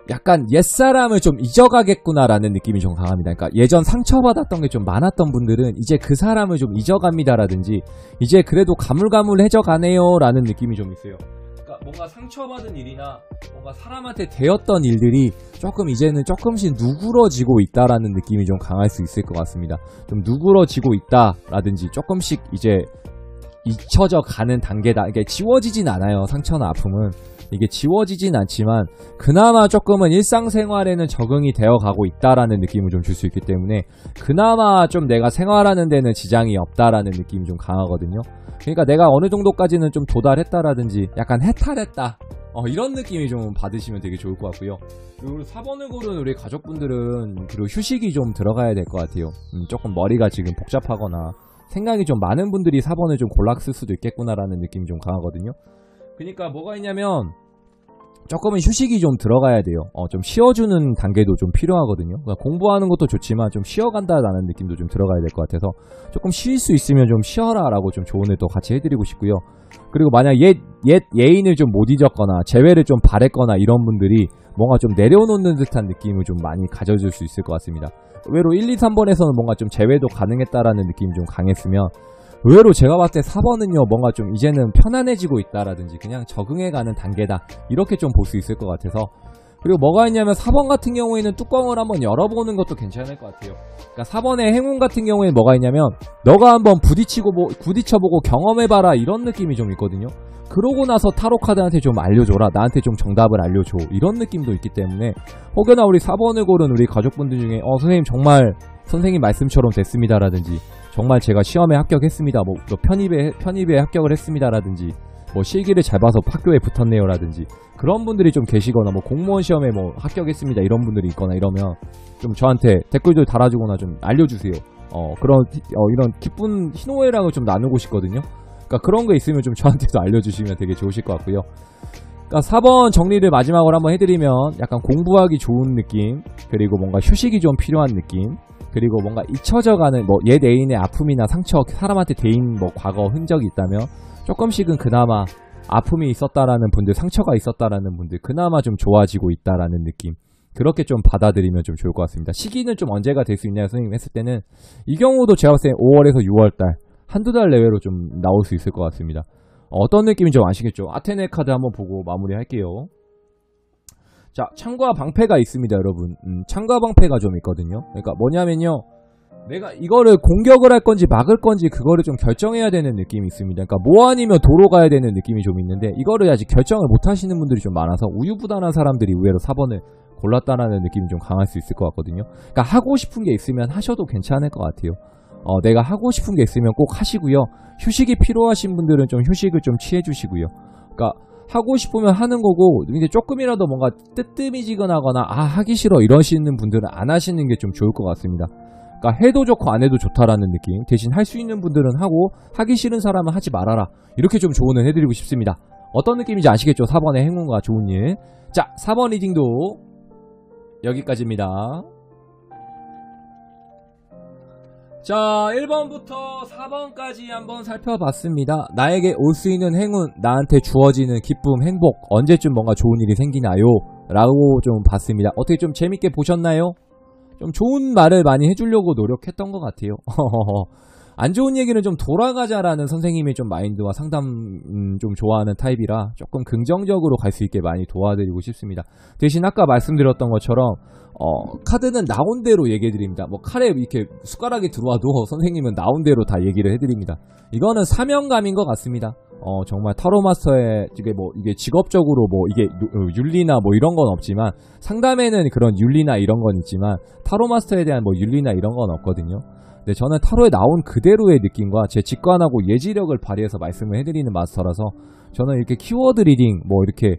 약간 옛사람을 좀 잊어가겠구나라는 느낌이 좀 강합니다. 그러니까 예전 상처받았던 게 좀 많았던 분들은 이제 그 사람을 좀 잊어갑니다라든지 이제 그래도 가물가물해져 가네요 라는 느낌이 좀 있어요. 그러니까 뭔가 상처받은 일이나 뭔가 사람한테 대었던 일들이 조금 이제는 조금씩 누그러지고 있다라는 느낌이 좀 강할 수 있을 것 같습니다. 좀 누그러지고 있다라든지 조금씩 이제 잊혀져 가는 단계다. 이게 지워지진 않아요. 상처나 아픔은 이게 지워지진 않지만 그나마 조금은 일상생활에는 적응이 되어가고 있다라는 느낌을 좀 줄 수 있기 때문에 그나마 좀 내가 생활하는 데는 지장이 없다라는 느낌이 좀 강하거든요. 그러니까 내가 어느 정도까지는 좀 도달했다라든지 약간 해탈했다, 이런 느낌이 좀 받으시면 되게 좋을 것 같고요. 그리고 4번을 고른 우리 가족분들은 그리고 휴식이 좀 들어가야 될 것 같아요. 조금 머리가 지금 복잡하거나 생각이 좀 많은 분들이 4번을 좀 골랐을 수도 있겠구나라는 느낌이 좀 강하거든요. 그러니까 뭐가 있냐면 조금은 휴식이 좀 들어가야 돼요. 좀 쉬어주는 단계도 좀 필요하거든요. 그러니까 공부하는 것도 좋지만 좀 쉬어간다라는 느낌도 좀 들어가야 될 것 같아서 조금 쉴 수 있으면 좀 쉬어라 라고 좀 조언을 또 같이 해드리고 싶고요. 그리고 만약 옛 예인을 좀 못 잊었거나 재회를 좀 바랬거나 이런 분들이 뭔가 좀 내려놓는 듯한 느낌을 좀 많이 가져줄 수 있을 것 같습니다. 의외로 1, 2, 3번에서는 뭔가 좀 재회도 가능했다라는 느낌이 좀 강했으면 의외로 제가 봤을 때 4번은요 뭔가 좀 이제는 편안해지고 있다라든지 그냥 적응해가는 단계다 이렇게 좀 볼 수 있을 것 같아서. 그리고 뭐가 있냐면 4번 같은 경우에는 뚜껑을 한번 열어보는 것도 괜찮을 것 같아요. 그러니까 4번의 행운 같은 경우에는 뭐가 있냐면 너가 한번 부딪혀보고 경험해봐라 이런 느낌이 좀 있거든요. 그러고 나서 타로 카드한테 좀 알려줘라, 나한테 좀 정답을 알려줘 이런 느낌도 있기 때문에 혹여나 우리 4번을 고른 우리 가족분들 중에 선생님 정말 선생님 말씀처럼 됐습니다라든지 정말 제가 시험에 합격했습니다, 뭐 편입에 합격을 했습니다라든지 뭐 실기를 잘 봐서 학교에 붙었네요 라든지 그런 분들이 좀 계시거나 뭐 공무원 시험에 뭐 합격했습니다 이런 분들이 있거나 이러면 좀 저한테 댓글들 달아주거나 좀 알려주세요. 이런 기쁜 희노애락을 좀 나누고 싶거든요. 그러니까 그런 거 있으면 좀 저한테도 알려주시면 되게 좋으실 것 같고요. 그러니까 4번 정리를 마지막으로 한번 해드리면 약간 공부하기 좋은 느낌, 그리고 뭔가 휴식이 좀 필요한 느낌, 그리고 뭔가 잊혀져가는 뭐 옛 애인의 아픔이나 상처, 사람한테 대인 뭐 과거 흔적이 있다면 조금씩은 그나마 아픔이 있었다라는 분들, 상처가 있었다라는 분들 그나마 좀 좋아지고 있다라는 느낌, 그렇게 좀 받아들이면 좀 좋을 것 같습니다. 시기는 좀 언제가 될 수 있냐 선생님 했을 때는 이 경우도 제가 봤을 때 5월에서 6월달 한두 달 내외로 좀 나올 수 있을 것 같습니다. 어떤 느낌인지 좀 아시겠죠? 아테네 카드 한번 보고 마무리할게요. 자, 창과 방패가 있습니다 여러분. 창과 방패가 좀 있거든요. 그러니까 뭐냐면요, 내가 이거를 공격을 할 건지 막을 건지 그거를 좀 결정해야 되는 느낌이 있습니다. 그러니까 뭐 아니면 도로 가야 되는 느낌이 좀 있는데 이거를 아직 결정을 못 하시는 분들이 좀 많아서 우유부단한 사람들이 의외로 4번을 골랐다라는 느낌이 좀 강할 수 있을 것 같거든요. 그러니까 하고 싶은 게 있으면 하셔도 괜찮을 것 같아요. 내가 하고 싶은 게 있으면 꼭 하시고요. 휴식이 필요하신 분들은 좀 휴식을 좀 취해 주시고요. 그러니까 하고 싶으면 하는 거고, 근데 조금이라도 뭔가 뜨뜨미지근하거나 하기 싫어 이러시는 분들은 안 하시는 게 좀 좋을 것 같습니다. 그러니까 해도 좋고 안 해도 좋다라는 느낌. 대신 할 수 있는 분들은 하고 하기 싫은 사람은 하지 말아라 이렇게 좀 조언을 해드리고 싶습니다. 어떤 느낌인지 아시겠죠? 4번의 행운과 좋은 일. 자, 4번 리딩도 여기까지입니다. 자, 1번부터 4번까지 한번 살펴봤습니다. 나에게 올 수 있는 행운, 나한테 주어지는 기쁨, 행복, 언제쯤 뭔가 좋은 일이 생기나요? 라고 좀 봤습니다. 어떻게 좀 재밌게 보셨나요? 좀 좋은 말을 많이 해주려고 노력했던 것 같아요. 안 좋은 얘기는 좀 돌아가자라는 선생님의 좀 마인드와 상담 좀 좋아하는 타입이라 조금 긍정적으로 갈 수 있게 많이 도와드리고 싶습니다. 대신 아까 말씀드렸던 것처럼 카드는 나온 대로 얘기해드립니다. 뭐 칼에 이렇게 숟가락이 들어와도 선생님은 나온 대로 다 얘기를 해드립니다. 이거는 사명감인 것 같습니다. 정말 타로마스터의 이게 직업적으로 뭐 이게 윤리나 뭐 이런 건 없지만 상담에는 그런 윤리나 이런 건 있지만 타로마스터에 대한 뭐 윤리나 이런 건 없거든요. 근데 저는 타로에 나온 그대로의 느낌과 제 직관하고 예지력을 발휘해서 말씀을 해드리는 마스터라서 저는 이렇게 키워드 리딩 뭐 이렇게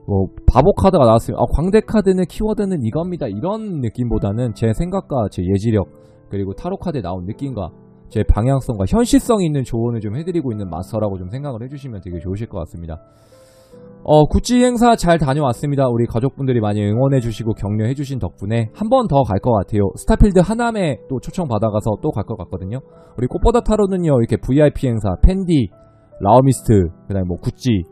뭐 바보 카드가 나왔으면 광대 카드는 키워드는 이겁니다 이런 느낌보다는 제 생각과 제 예지력 그리고 타로 카드에 나온 느낌과 제 방향성과 현실성 있는 조언을 좀 해드리고 있는 마스터라고 좀 생각을 해주시면 되게 좋으실 것 같습니다. 구찌 행사 잘 다녀왔습니다. 우리 가족분들이 많이 응원해주시고 격려해주신 덕분에 한 번 더 갈 것 같아요. 스타필드 하남에 또 초청 받아가서 또 갈 것 같거든요. 우리 꽃보다 타로는요 이렇게 VIP 행사, 팬디, 라오미스트, 그 다음에 뭐 구찌,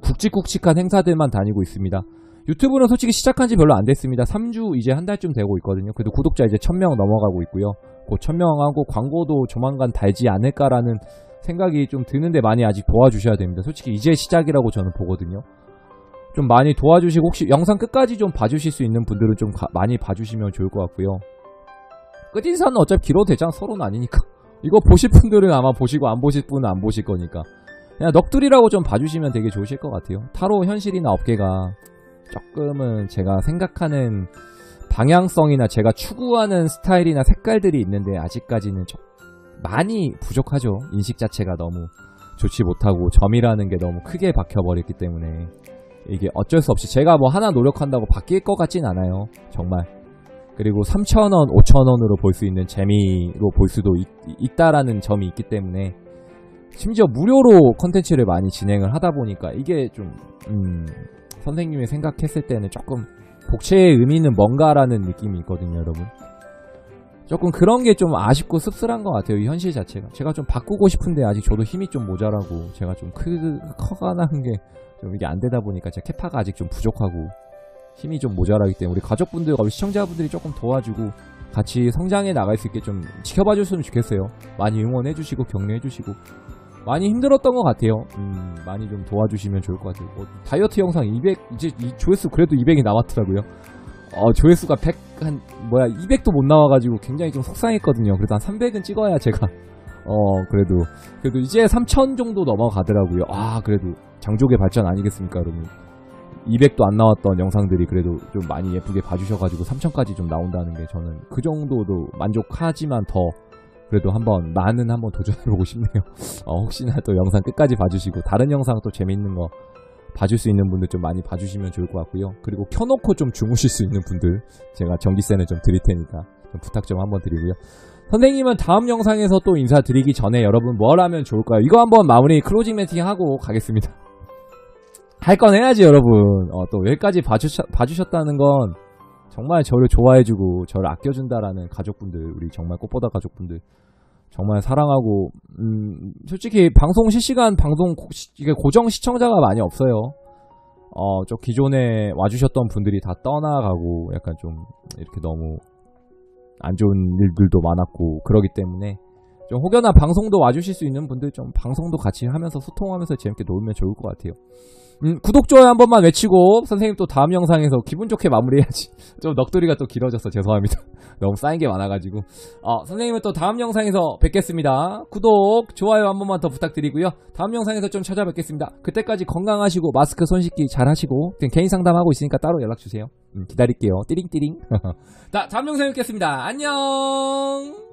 굵직굵직한 행사들만 다니고 있습니다. 유튜브는 솔직히 시작한 지 별로 안 됐습니다. 3주 이제 한 달쯤 되고 있거든요. 그래도 구독자 이제 1000명 넘어가고 있고요. 곧 1000명하고 광고도 조만간 달지 않을까라는 생각이 좀 드는데 많이 아직 도와주셔야 됩니다. 솔직히 이제 시작이라고 저는 보거든요. 좀 많이 도와주시고 혹시 영상 끝까지 좀 봐주실 수 있는 분들은 좀 많이 봐주시면 좋을 것 같고요. 끝인사는 어차피 길어도 되잖아. 서로는 아니니까. 이거 보실 분들은 아마 보시고 안 보실 분은 안 보실 거니까 그냥 넋두리라고 좀 봐주시면 되게 좋으실 것 같아요. 타로 현실이나 업계가 조금은 제가 생각하는 방향성이나 제가 추구하는 스타일이나 색깔들이 있는데 아직까지는 좀 많이 부족하죠. 인식 자체가 너무 좋지 못하고 점이라는 게 너무 크게 박혀버렸기 때문에 이게 어쩔 수 없이 제가 뭐 하나 노력한다고 바뀔 것 같진 않아요. 정말. 그리고 3,000원, 5,000원으로 볼 수 있는 재미로 볼 수도 있다라는 점이 있기 때문에 심지어 무료로 컨텐츠를 많이 진행을 하다 보니까 이게 좀 선생님이 생각했을 때는 조금 복채의 의미는 뭔가라는 느낌이 있거든요, 여러분. 조금 그런 게 좀 아쉽고 씁쓸한 것 같아요, 이 현실 자체가. 제가 좀 바꾸고 싶은데 아직 저도 힘이 좀 모자라고 제가 좀 커가는 게 좀 이게 안 되다 보니까 제 캐파가 아직 좀 부족하고 힘이 좀 모자라기 때문에 우리 가족분들과 우리 시청자분들이 조금 도와주고 같이 성장해 나갈 수 있게 좀 지켜봐 줬으면 좋겠어요. 많이 응원해 주시고 격려해 주시고 많이 힘들었던 것 같아요. 많이 좀 도와주시면 좋을 것 같아요. 다이어트 영상 200 이제 이 조회수 그래도 200이 남았더라고요. 조회수가 200도 못 나와가지고 굉장히 좀 속상했거든요. 그래도 한 300은 찍어야 제가 그래도 이제 3000 정도 넘어가더라고요. 그래도 장족의 발전 아니겠습니까, 여러분. 200도 안 나왔던 영상들이 그래도 좀 많이 예쁘게 봐주셔가지고 3000까지 좀 나온다는 게 저는 그 정도도 만족하지만 더 그래도 한번 도전해보고 싶네요. 혹시나 또 영상 끝까지 봐주시고 다른 영상 또 재밌는 거 봐줄 수 있는 분들 좀 많이 봐주시면 좋을 것 같고요. 그리고 켜놓고 좀 주무실 수 있는 분들 제가 전기세는 좀 드릴 테니까 좀 부탁 좀 한번 드리고요. 선생님은 다음 영상에서 또 인사드리기 전에 여러분 뭘 하면 좋을까요? 이거 한번 마무리 클로징 멘팅 하고 가겠습니다. 할 건 해야지, 여러분. 또 여기까지 봐주셨다는 건 정말 저를 좋아해주고 저를 아껴준다라는 가족분들, 우리 정말 꽃보다 가족분들 정말 사랑하고 솔직히 방송 실시간 방송 이게 고정 시청자가 많이 없어요. 저 기존에 와주셨던 분들이 다 떠나가고 약간 좀 이렇게 너무 안 좋은 일들도 많았고 그러기 때문에 좀 혹여나 방송도 와주실 수 있는 분들 좀 방송도 같이 하면서 소통하면서 재밌게 놀면 좋을 것 같아요. 구독, 좋아요 한 번만 외치고 선생님 또 다음 영상에서 기분 좋게 마무리해야지. 좀 넋두리가 또 길어져서 죄송합니다. 너무 쌓인 게 많아가지고. 선생님은 또 다음 영상에서 뵙겠습니다. 구독, 좋아요 한 번만 더 부탁드리고요. 다음 영상에서 좀 찾아뵙겠습니다. 그때까지 건강하시고 마스크 손 씻기 잘 하시고 개인 상담하고 있으니까 따로 연락주세요. 기다릴게요. 띠링띠링. 다음 영상에 뵙겠습니다. 안녕.